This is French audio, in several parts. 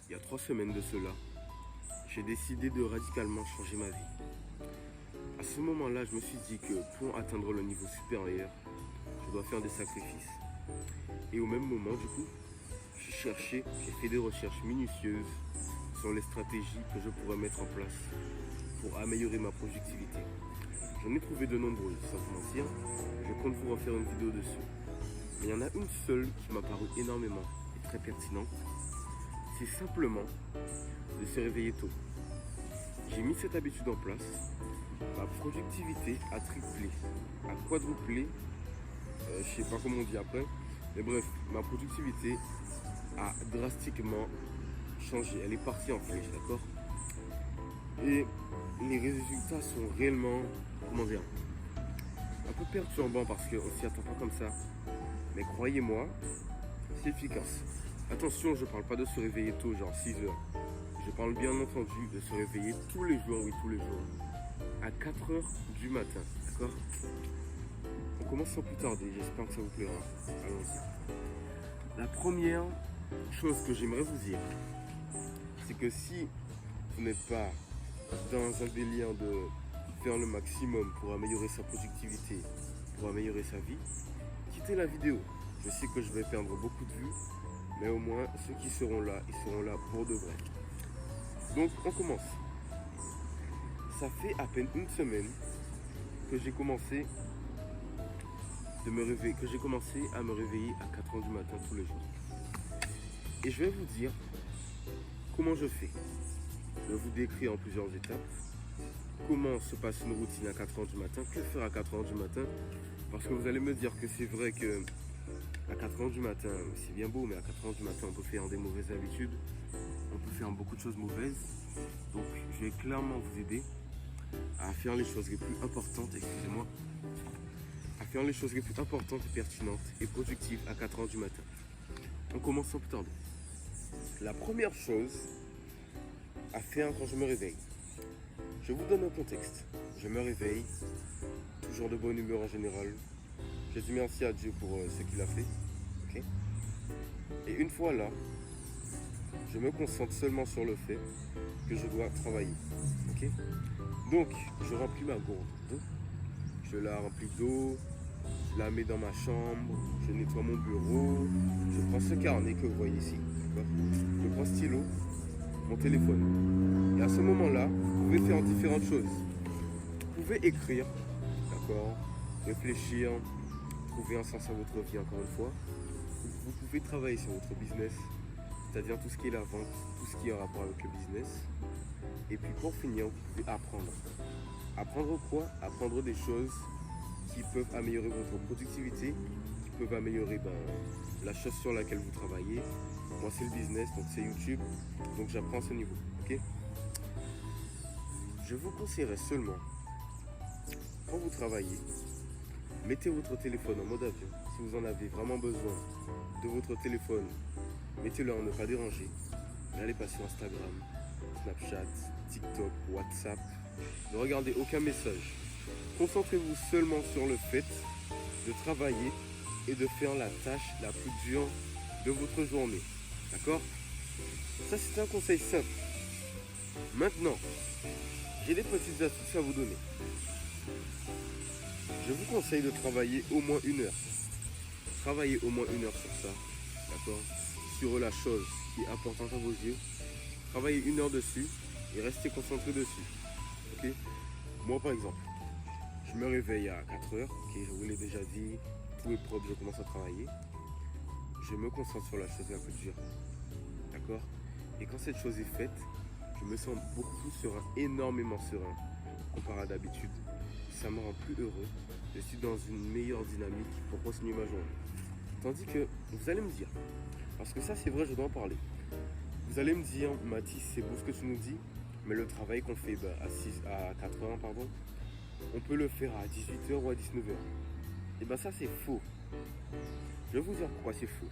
il y a 3 semaines de cela, j'ai décidé de radicalement changer ma vie. À ce moment-là, je me suis dit que pour atteindre le niveau supérieur, je dois faire des sacrifices. Et au même moment, du coup, j'ai fait des recherches minutieuses sur les stratégies que je pourrais mettre en place pour améliorer ma productivité. J'en ai trouvé de nombreuses, sans vous mentir. Je compte vous refaire une vidéo dessus. Mais il y en a une seule qui m'a paru énormément et très pertinente. C'est simplement de se réveiller tôt. J'ai mis cette habitude en place. Ma productivité a triplé, a quadruplé. Je sais pas comment on dit après. Mais bref, ma productivité a drastiquement changé. Elle est partie en flèche, d'accord? Et les résultats sont réellement, comment dire, un peu perturbants parce qu'on ne s'y attend pas comme ça. Mais croyez-moi, c'est efficace. Attention, je ne parle pas de se réveiller tôt, genre 6 heures. Je parle bien entendu de se réveiller tous les jours, oui, tous les jours, à 4 heures du matin, d'accord? On commence sans plus tarder, j'espère que ça vous plaira. Allons-y. La première chose que j'aimerais vous dire, c'est que si vous n'êtes pas dans un délire de faire le maximum pour améliorer sa productivité, pour améliorer sa vie, quittez la vidéo. Je sais que je vais perdre beaucoup de vues, mais au moins ceux qui seront là, ils seront là pour de vrai. Donc on commence. Ça fait à peine une semaine que j'ai commencé à me réveiller à 4 heures du matin tous les jours. Et je vais vous dire comment je fais. Je vais vous décrire en plusieurs étapes comment se passe une routine à 4 heures du matin, que faire à 4 heures du matin. Parce que vous allez me dire que c'est vrai que à 4 heures du matin, c'est bien beau, mais à 4 heures du matin, on peut faire des mauvaises habitudes. On peut faire beaucoup de choses mauvaises. Donc, je vais clairement vous aider à faire les choses les plus importantes, à faire les choses les plus importantes et pertinentes et productives à 4 heures du matin. On commence sans plus tarder. La première chose à faire quand je me réveille. Je vous donne un contexte. Je me réveille, toujours de bonne humeur en général. Je dis merci à Dieu pour ce qu'il a fait. Okay. Et une fois là, je me concentre seulement sur le fait que je dois travailler. Okay. Donc, je remplis ma gourde d'eau. Je la remplis d'eau, je la mets dans ma chambre, je nettoie mon bureau, je prends ce carnet que vous voyez ici. Je prends stylo, mon téléphone. Et à ce moment-là, vous pouvez faire différentes choses. Vous pouvez écrire, d'accord, réfléchir, trouver un sens à votre vie encore une fois. Vous pouvez travailler sur votre business, c'est-à-dire tout ce qui est la vente, tout ce qui est en rapport avec le business. Et puis pour finir, vous pouvez apprendre. Apprendre quoi? Apprendre des choses qui peuvent améliorer votre productivité, qui peuvent améliorer la chose sur laquelle vous travaillez. Moi c'est le business, donc c'est YouTube, donc j'apprends à ce niveau. Okay. Je vous conseillerais seulement, quand vous travaillez, mettez votre téléphone en mode avion. Si vous en avez vraiment besoin de votre téléphone, mettez-le en ne pas déranger. N'allez pas sur Instagram, Snapchat, TikTok, WhatsApp. Ne regardez aucun message. Concentrez-vous seulement sur le fait de travailler et de faire la tâche la plus dure de votre journée. D'accord? Ça, c'est un conseil simple. Maintenant, j'ai des petites astuces à vous donner. Je vous conseille de travailler au moins 1 heure. Travaillez au moins 1 heure sur ça. D'accord? Sur la chose qui est importante à vos yeux. Travaillez 1 heure dessus et restez concentré dessus. Okay. Moi par exemple, je me réveille à 4 heures, okay, je vous l'ai déjà dit, tout est propre, je commence à travailler. Je me concentre sur la chose la plus dure. D'accord? Et quand cette chose est faite, je me sens beaucoup plus serein, énormément serein, comparé à d'habitude. Ça me rend plus heureux. Je suis dans une meilleure dynamique pour continuer ma journée. Tandis que vous allez me dire, parce que ça c'est vrai, je dois en parler. Vous allez me dire, Mathis, c'est beau ce que tu nous dis, mais le travail qu'on fait à 4 heures, on peut le faire à 18 heures ou à 19 heures. Et bien ça c'est faux. Je vais vous dire pourquoi c'est faux.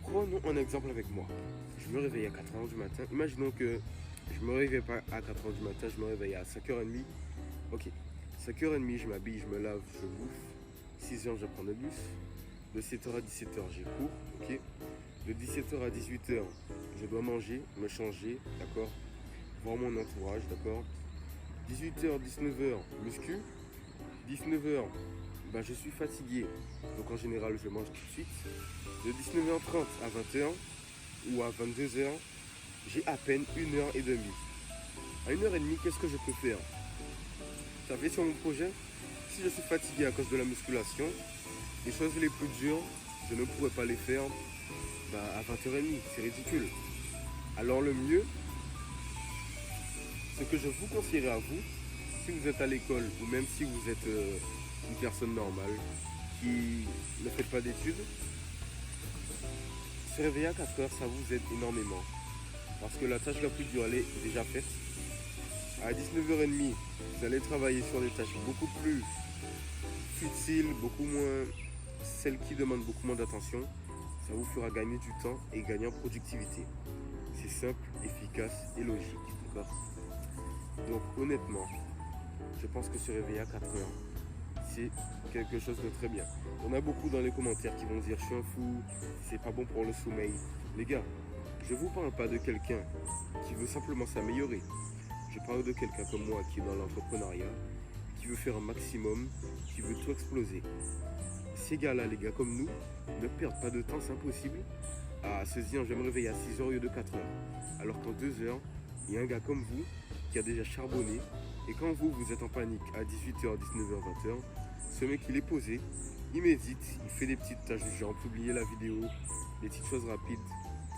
Prenons un exemple avec moi. Je me réveille à 4 heures du matin. Imaginons que je me réveille pas à 4 heures du matin, je me réveille à 5h30. Ok, 5h30, je m'habille, je me lave, je bouffe. 6 heures, je prends le bus. De 7h à 17h, j'ai cours. Ok. De 17h à 18h, je dois manger, me changer, d'accord, voir mon entourage, d'accord. 18h, 19h, muscu. 19h, ben, je suis fatigué, donc en général je mange tout de suite. De 19h30 à 20h ou à 22h, j'ai à peine 1h30. À 1h30, qu'est-ce que je peux faire? Ça fait sur mon projet. Si je suis fatigué à cause de la musculation, les choses les plus dures, je ne pourrais pas les faire à 20h30, c'est ridicule. Alors le mieux, ce que je vous conseillerais à vous, si vous êtes à l'école ou même si vous êtes une personne normale qui ne fait pas d'études, se réveiller à 4 heures, ça vous aide énormément. Parce que la tâche la plus dure, elle est déjà faite. À 19h30, vous allez travailler sur des tâches beaucoup plus futiles, beaucoup moins, celles qui demandent beaucoup moins d'attention. Ça vous fera gagner du temps et gagner en productivité. C'est simple, efficace et logique. D'accord? Donc honnêtement, je pense que se réveiller à 4 heures, c'est quelque chose de très bien. On a beaucoup dans les commentaires qui vont dire je suis un fou, c'est pas bon pour le sommeil. Les gars, je vous parle pas de quelqu'un qui veut simplement s'améliorer. Je parle de quelqu'un comme moi qui est dans l'entrepreneuriat, qui veut faire un maximum, qui veut tout exploser. Ces gars-là, les gars comme nous, ne perdent pas de temps, c'est impossible, à se dire je vais me réveiller à 6 heures au lieu de 4 heures. Alors qu'en 2 heures, il y a un gars comme vous qui a déjà charbonné. Et quand vous êtes en panique à 18h, 19h, 20h, ce mec il est posé, il médite, il fait des petites tâches du genre publier la vidéo, des petites choses rapides,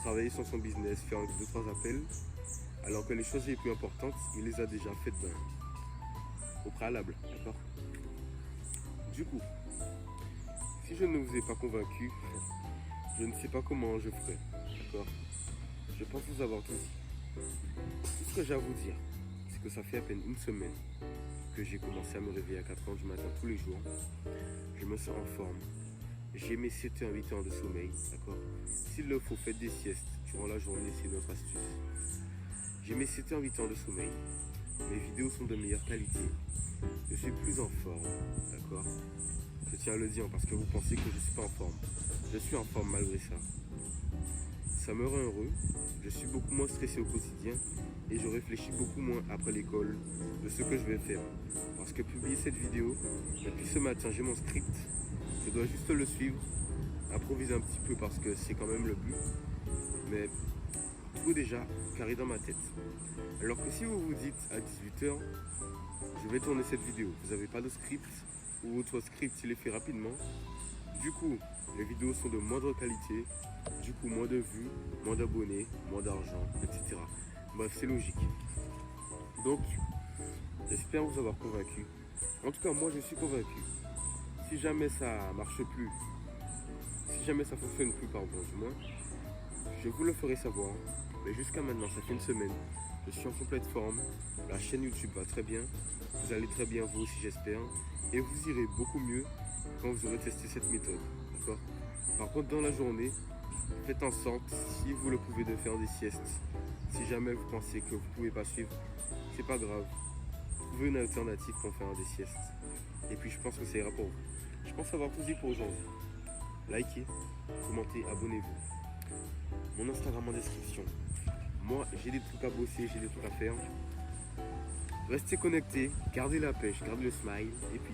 travailler sur son business, faire 2-3 appels, alors que les choses les plus importantes, il les a déjà faites au préalable, d'accord? Du coup, si je ne vous ai pas convaincu, je ne sais pas comment je ferai, d'accord? Je pense vous avoir tout dit. Tout ce que j'ai à vous dire, c'est que ça fait à peine une semaine que j'ai commencé à me réveiller à 4 h du matin tous les jours. Je me sens en forme. J'ai mes 7 heures, 8 heures de sommeil, d'accord? S'il le faut, faites des siestes durant la journée, c'est notre astuce. J'ai mes 7 heures, 8 heures de sommeil. Mes vidéos sont de meilleure qualité. Je suis plus en forme, d'accord? Je tiens à le dire parce que vous pensez que je ne suis pas en forme. Je suis en forme malgré ça. Ça me rend heureux. Je suis beaucoup moins stressé au quotidien et je réfléchis beaucoup moins après l'école de ce que je vais faire. Parce que publier cette vidéo, depuis ce matin, j'ai mon script. Je dois juste le suivre, improviser un petit peu parce que c'est quand même le but. Mais tout est déjà carré dans ma tête. Alors que si vous vous dites à 18h, je vais tourner cette vidéo, vous n'avez pas de script ou votre script il est fait rapidement. Du coup, les vidéos sont de moindre qualité, du coup moins de vues, moins d'abonnés, moins d'argent, etc. Bref, c'est logique. Donc, j'espère vous avoir convaincu. En tout cas, moi je suis convaincu. Si jamais ça marche plus, si jamais ça fonctionne plus, pardon, du moins, je vous le ferai savoir. Mais jusqu'à maintenant, ça fait une semaine. Je suis en complète forme. La chaîne YouTube va très bien. Vous allez très bien vous aussi, j'espère. Et vous irez beaucoup mieux quand vous aurez testé cette méthode. D'accord? Par contre, dans la journée, faites en sorte, si vous le pouvez, de faire des siestes. Si jamais vous pensez que vous ne pouvez pas suivre, c'est pas grave. Trouvez une alternative pour faire des siestes. Et puis je pense que ça ira pour vous. Je pense avoir tout dit pour aujourd'hui. Likez, commentez, abonnez-vous. Mon Instagram en description. Moi, j'ai des trucs à bosser, j'ai des trucs à faire. Restez connectés, gardez la pêche, gardez le smile. Et puis,